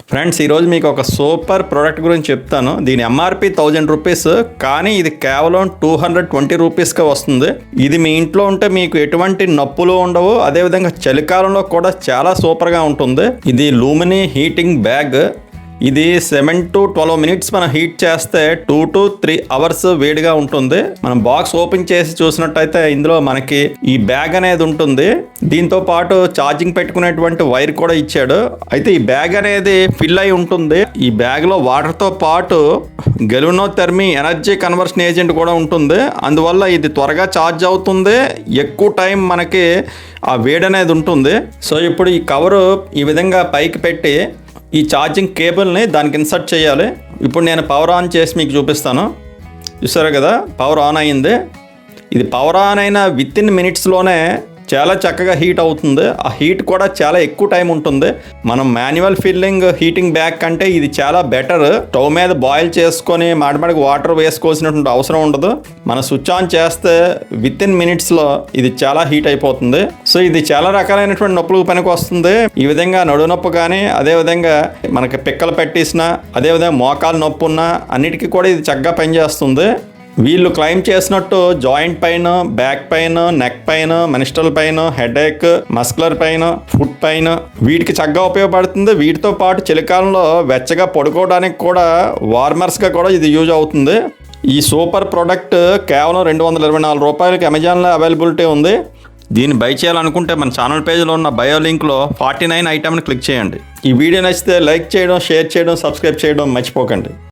Friends, ఈరోజు మీకు ఒక సూపర్ ప్రోడక్ట్ గురించి చెప్తాను. దీని ఎంఆర్పి 1000 రూపీస్, కానీ ఇది కేవలం 220 రూపీస్కే వస్తుంది. ఇది మీ ఇంట్లో ఉంటే మీకు ఎటువంటి నొప్పులు ఉండవు. అదేవిధంగా చలికాలంలో కూడా చాలా సూపర్గా ఉంటుంది. ఇది లూమినీ హీటింగ్ బ్యాగ్. ఇది 7 to 12 మినిట్స్ మనం హీట్ చేస్తే 2 to 3 అవర్స్ వేడిగా ఉంటుంది. మనం బాక్స్ ఓపెన్ చేసి చూసినట్టయితే ఇందులో మనకి ఈ బ్యాగ్ అనేది ఉంటుంది. దీంతో పాటు ఛార్జింగ్ పెట్టుకునేటువంటి వైర్ కూడా ఇచ్చాడు. అయితే ఈ బ్యాగ్ అనేది ఫిల్ అయి ఉంటుంది. ఈ బ్యాగ్లో వాటర్తో పాటు గెలునోథెర్మీ ఎనర్జీ కన్వర్షన్ ఏజెంట్ కూడా ఉంటుంది. అందువల్ల ఇది త్వరగా ఛార్జ్ అవుతుంది, ఎక్కువ టైం మనకి ఆ వేడి అనేది ఉంటుంది. సో ఇప్పుడు ఈ కవరు ఈ విధంగా పైకి పెట్టి ఈ ఛార్జింగ్ కేబుల్ని దానికి ఇన్సర్ట్ చేయాలి. ఇప్పుడు నేను పవర్ ఆన్ చేసి మీకు చూపిస్తాను. చూసారు కదా, పవర్ ఆన్ అయ్యింది. ఇది పవర్ ఆన్ అయిన విత్ ఇన్ మినిట్స్లోనే చాలా చక్కగా హీట్ అవుతుంది. ఆ హీట్ కూడా చాలా ఎక్కువ టైం ఉంటుంది. మనం మాన్యువల్ ఫిల్లింగ్ హీటింగ్ బ్యాగ్ కంటే ఇది చాలా బెటర్. స్టవ్ మీద బాయిల్ చేసుకొని మాటిమాటికి వాటర్ వేసుకోవాల్సినటువంటి అవసరం ఉండదు. మనం స్విచ్ ఆన్ చేస్తే విత్ ఇన్ మినిట్స్లో ఇది చాలా హీట్ అయిపోతుంది. సో ఇది చాలా రకాలైనటువంటి నొప్పులకు పనికి వస్తుంది. ఈ విధంగా నడుము నొప్పి కానీ, అదేవిధంగా మనకి పిక్కలు పెట్టేసిన, అదేవిధంగా మోకాలు నొప్పి ఉన్న అన్నిటికీ కూడా ఇది చక్కగా పనిచేస్తుంది. వీళ్ళు క్లెయిమ్ చేసినట్టు joint pain, back pain, neck pain, menstrual pain, headache, muscular pain, foot pain వీటికి చక్కగా ఉపయోగపడుతుంది. వీటితో పాటు చలికాలంలో వెచ్చగా పడుకోవడానికి కూడా వార్మర్స్గా కూడా ఇది యూజ్ అవుతుంది. ఈ సూపర్ ప్రోడక్ట్ కేవలం 224 రూపాయలకి అమెజాన్లో అవైలబిలిటీ ఉంది. దీన్ని బై చేయాలనుకుంటే మన ఛానల్ పేజ్లో ఉన్న బయో లింక్లో 49 ఐటమ్ని క్లిక్ చేయండి. ఈ వీడియో నచ్చితే లైక్ చేయడం, షేర్ చేయడం, సబ్స్క్రైబ్ చేయడం మర్చిపోకండి.